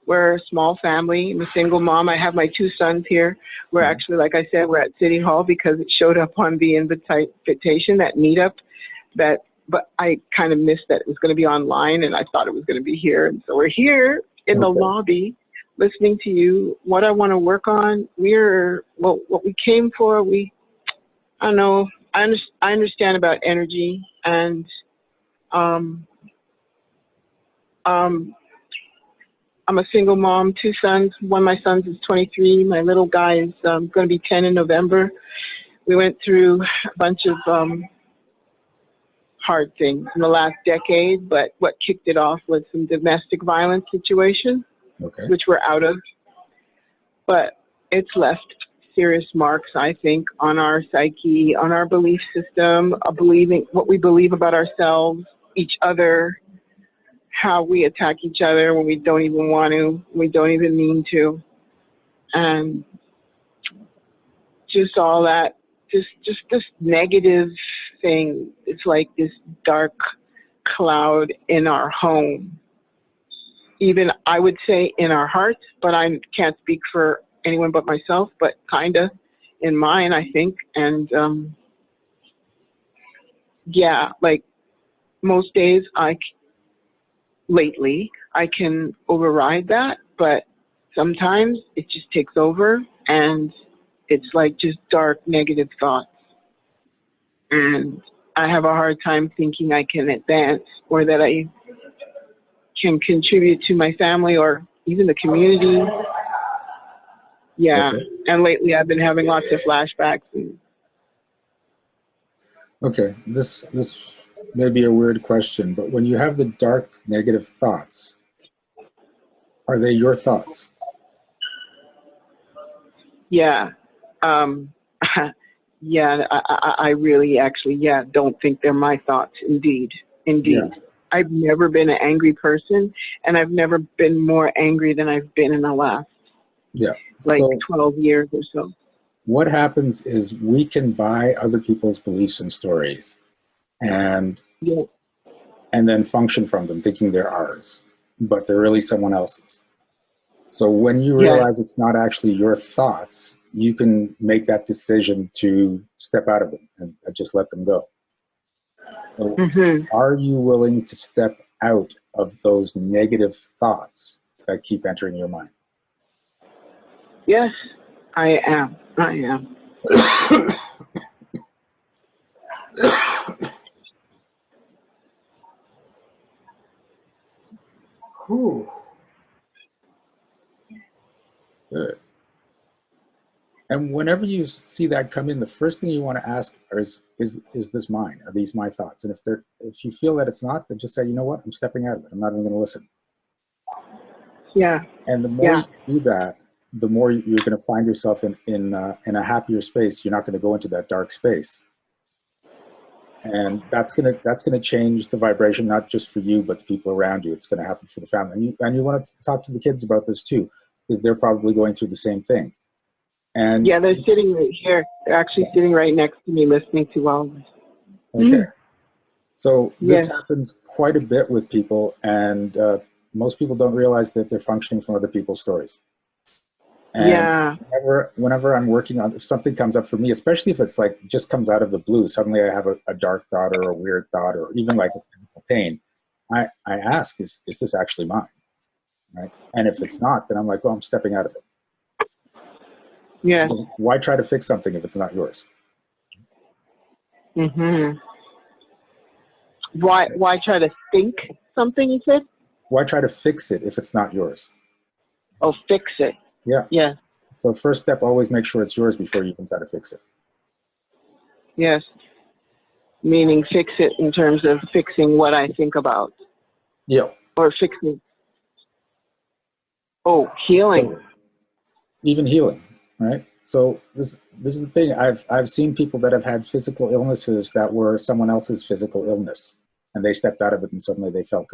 We're a small family. I'm a single mom. I have my two sons here. We're actually, like I said, we're at City Hall because it showed up on the invitation, that meetup. But I kind of missed that it was going to be online, and I thought it was going to be here. And so we're here in the lobby, listening to you. What I want to work on. What we came for. I don't know. I understand about energy, and I'm a single mom, two sons. One of my sons is 23. My little guy is going to be 10 in November. We went through a bunch of hard things in the last decade, but what kicked it off was some domestic violence situation, which we're out of. But it's left serious marks, I think, on our psyche, on our belief system, believing what we believe about ourselves, each other, how we attack each other when we don't even want to, we don't even mean to. And just all that, just this negative thing. It's like this dark cloud in our home. Even, I would say, in our hearts, but I can't speak for anyone but myself, but kind of in mine, I think. And yeah, like most days lately, I can override that, but sometimes it just takes over, and it's like just dark, negative thoughts. And I have a hard time thinking I can advance, or that I can contribute to my family or even the community. Yeah, and lately I've been having lots of flashbacks. Okay, this may be a weird question, but when you have the dark, negative thoughts, are they your thoughts? Yeah. Yeah, I really actually, don't think they're my thoughts. Indeed. Yeah. I've never been an angry person, and I've never been more angry than I've been in the last 12 years or so. What happens is we can buy other people's beliefs and stories and then function from them thinking they're ours, but they're really someone else's. So when you realize it's not actually your thoughts, you can make that decision to step out of them and just let them go. So are you willing to step out of those negative thoughts that keep entering your mind? Yes, I am. Whew. Good. And whenever you see that come in, the first thing you want to ask is this mine? Are these my thoughts? And if you feel that it's not, then just say, you know what, I'm stepping out of it. I'm not even going to listen. Yeah. And the more you do that, the more you're going to find yourself in a happier space. You're not going to go into that dark space. And that's going to change the vibration, not just for you, but the people around you. It's going to happen for the family. And you want to talk to the kids about this too, because they're probably going through the same thing. And yeah, they're sitting right here. They're actually sitting right next to me, listening to all of this. Okay. So this happens quite a bit with people, and most people don't realize that they're functioning from other people's stories. And whenever I'm working on, if something comes up for me, especially if it's like just comes out of the blue, suddenly I have a dark thought or a weird thought or even like a physical pain, I ask, is this actually mine? Right? And if it's not, then I'm like, well, I'm stepping out of it. Yeah. Why try to fix something if it's not yours? Why try to think something, you said? Why try to fix it if it's not yours? Oh, fix it. Yeah. Yeah. So first step, always make sure it's yours before you can try to fix it. Yes. Meaning fix it in terms of fixing what I think about. Yeah. Or fixing. Oh, healing. So, even healing, right? So this is the thing. I've seen people that have had physical illnesses that were someone else's physical illness, and they stepped out of it, and suddenly they felt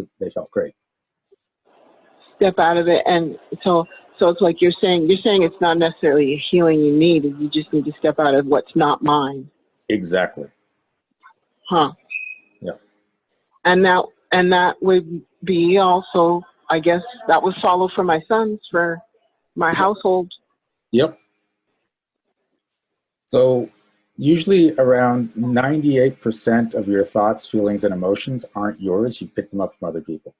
great. Step out of it, and so it's like you're saying it's not necessarily a healing you need. You just need to step out of what's not mine. Exactly. Huh. Yeah. And that would be also I guess that was follow for my sons, for my household. Yep. So usually around 98% of your thoughts, feelings, and emotions aren't yours. You pick them up from other people.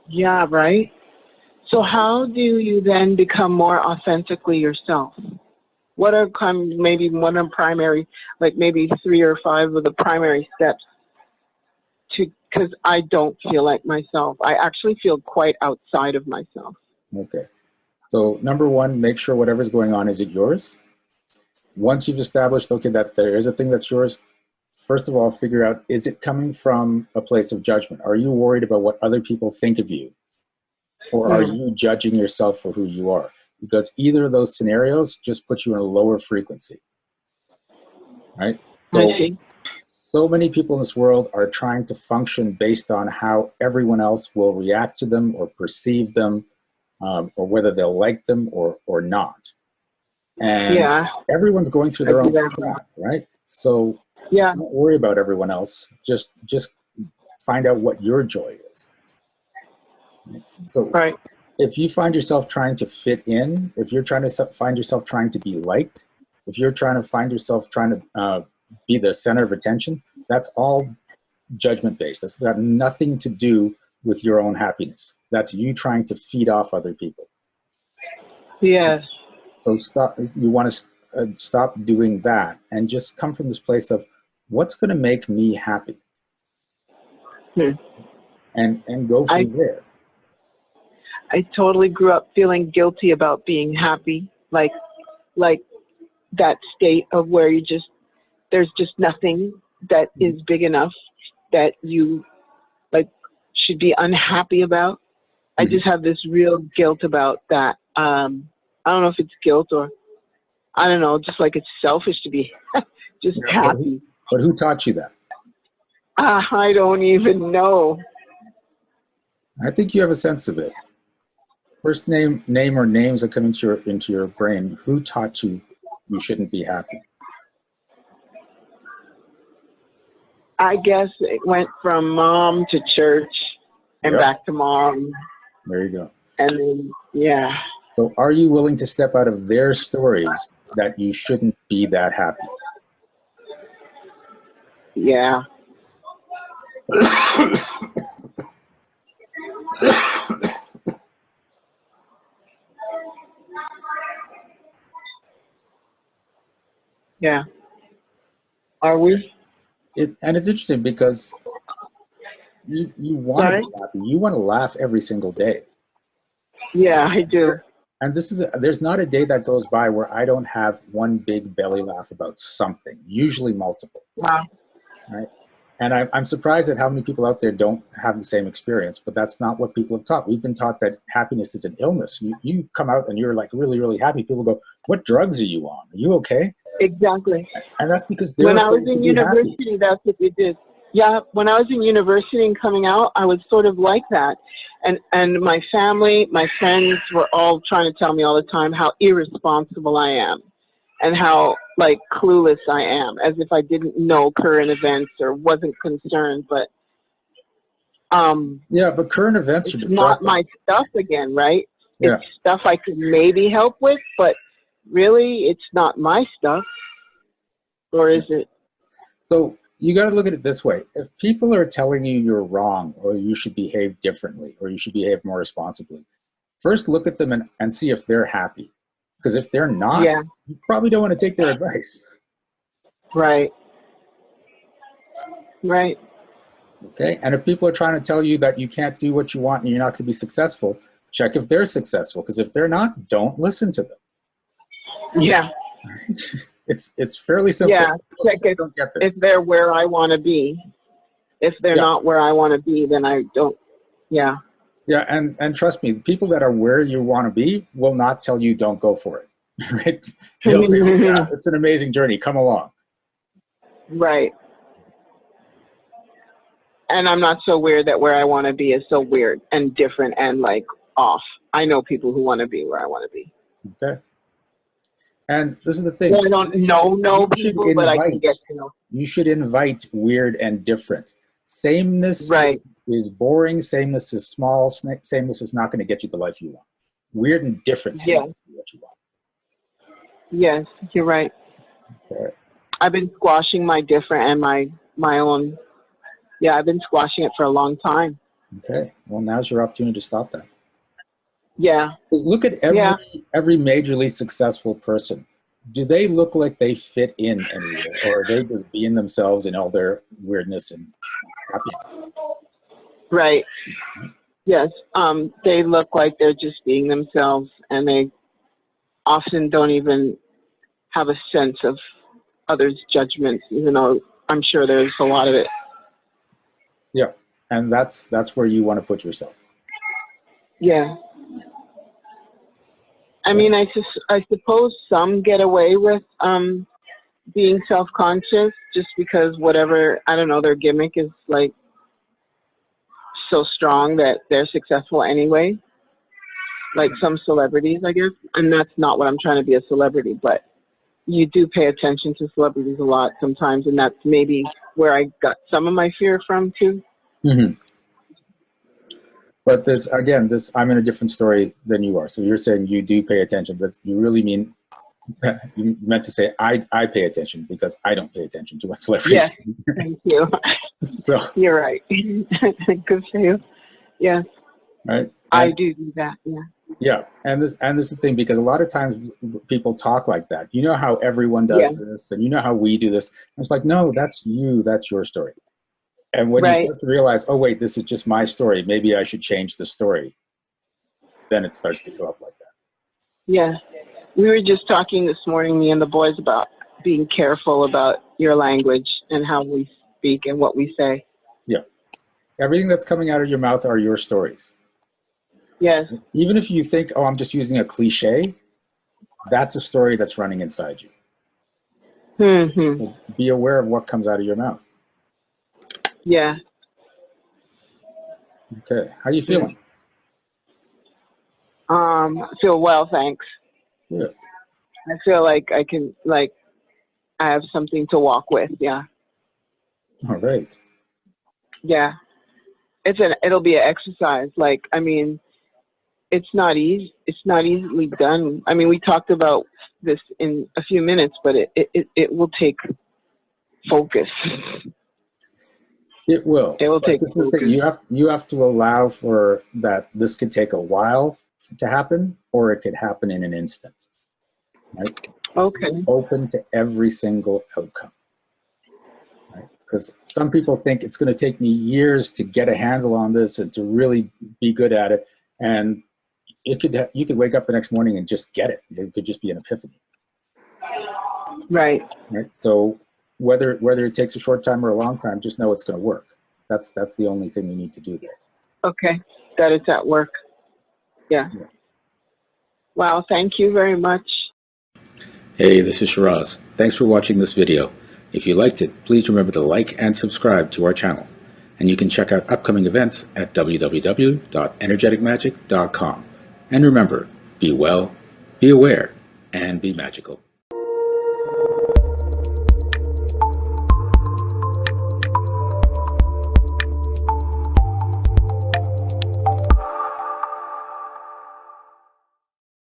Yeah, right. So how do you then become more authentically yourself? What are maybe one of primary, like maybe 3 or 5 of the primary steps to, because I don't feel like myself. I actually feel quite outside of myself. Okay. So number one, make sure whatever's going on, is it yours? Once you've established, okay, that there is a thing that's yours, first of all, figure out, is it coming from a place of judgment? Are you worried about what other people think of you? Or are you judging yourself for who you are? Because either of those scenarios just puts you in a lower frequency, right? So many people in this world are trying to function based on how everyone else will react to them or perceive them, or whether they'll like them or not. And everyone's going through their own crap, right? So don't worry about everyone else. Just find out what your joy is. So if you find yourself trying to fit in, if you're trying to find yourself trying to be liked, if you're trying to find yourself trying to be the center of attention, that's all judgment-based. That's got nothing to do with your own happiness. That's you trying to feed off other people. Yes. So stop. You want to stop doing that and just come from this place of what's going to make me happy, and go from there. I totally grew up feeling guilty about being happy, like that state of where there's just nothing that is big enough that you like should be unhappy about. I just have this real guilt about that. I don't know if it's guilt or I don't know, just like it's selfish to be just happy. But who taught you that? I don't even know. I think you have a sense of it. First name or names that come into your brain. Who taught you shouldn't be happy? I guess it went from mom to church and back to mom. There you go. And then, So are you willing to step out of their stories that you shouldn't be that happy? Yeah. Yeah. Are we? And it's interesting because you want to be happy. You want to laugh every single day. Yeah, I do. And there's not a day that goes by where I don't have one big belly laugh about something, usually multiple. Wow. Right? And I'm surprised at how many people out there don't have the same experience, but that's not what people have taught. We've been taught that happiness is an illness. You come out and you're like really, really happy. People go, what drugs are you on? Are you okay? Exactly. And that's because they're when I was afraid in to be university, happy. that's what we did. Yeah, when I was in university and coming out, I was sort of like that. And my family, my friends were all trying to tell me all the time how irresponsible I am and how, like, clueless I am, as if I didn't know current events or wasn't concerned. But but current events are depressing. Not my stuff again, right? Yeah. It's stuff I could maybe help with, but really, it's not my stuff. Or is it? So you got to look at it this way. If people are telling you you're wrong or you should behave differently or you should behave more responsibly, first look at them and see if they're happy. Because if they're not, you probably don't want to take their advice. Right. Right. Okay. And if people are trying to tell you that you can't do what you want and you're not going to be successful, check if they're successful. Because if they're not, don't listen to them. Yeah. Right? It's fairly simple. Yeah, check if they're where I want to be. If they're not where I want to be, then I don't. Yeah. Yeah, and trust me, the people that are where you want to be will not tell you don't go for it. Right? They'll say, yeah, it's an amazing journey. Come along. Right. And I'm not so weird that where I want to be is so weird and different and like off. I know people who want to be where I want to be. Okay. And this is the thing. Well, I don't know people, but I can get to know. You should invite weird and different. Sameness is boring. Sameness is small. Sameness is not going to get you the life you want. Weird and difference Yeah. what you want. Yes, you're right. Okay. I've been squashing my different and my own. Yeah, I've been squashing it for a long time. Okay. Well, now's your opportunity to stop that. Yeah. Because look at every majorly successful person. Do they look like they fit in anywhere, or are they just being themselves in all their weirdness and happiness? Right. Yes. They look like they're just being themselves, and they often don't even have a sense of others' judgments, even though I'm sure there's a lot of it. Yeah, and that's where you want to put yourself. Yeah. I mean, I suppose some get away with being self-conscious just because whatever, I don't know, their gimmick is like so strong that they're successful anyway. Like some celebrities, I guess. And that's not what I'm trying to be, a celebrity, but you do pay attention to celebrities a lot sometimes, and that's maybe where I got some of my fear from too. Mm-hmm. But I'm in a different story than you are. So you're saying you do pay attention, but you really mean, you meant to say I pay attention because I don't pay attention to what celebrities. Yes, thank you. So you're right. Good for you. Yes, right. I do that. Yeah. Yeah, and this is the thing, because a lot of times people talk like that. You know how everyone does this, and you know how we do this. And it's like, no, that's you. That's your story. And when you start to realize, oh wait, this is just my story. Maybe I should change the story. Then it starts to show up like that. Yeah, we were just talking this morning, me and the boys, about being careful about your language and how we speak and what we say. Yeah, everything that's coming out of your mouth are your stories. Yes. Even if you think, oh, I'm just using a cliche, that's a story that's running inside you. Mm-hmm. So be aware of what comes out of your mouth. Yeah. Okay. How are you feeling? I feel well, thanks. Good. I feel like I can, like, I have something to walk with. Yeah. All right. Yeah. It'll be an exercise. Like, I mean, it's not easy. It's not easily done. I mean, we talked about this in a few minutes, but it will take focus. It will. It will take this is the thing. You have to allow for that. This could take a while to happen, or it could happen in an instant. Right? Okay. Open to every single outcome. Right? Because some people think it's going to take me years to get a handle on this and to really be good at it, and you could wake up the next morning and just get it. It could just be an epiphany. Right. Right. So whether it takes a short time or a long time, just know it's going to work. That's the only thing you need to do there. Okay. That it's at work. Yeah. Wow. Thank you very much. Hey, this is Shiraz. Thanks for watching this video. If you liked it, please remember to like and subscribe to our channel. And you can check out upcoming events at www.energeticmagic.com. And remember, be well, be aware, and be magical.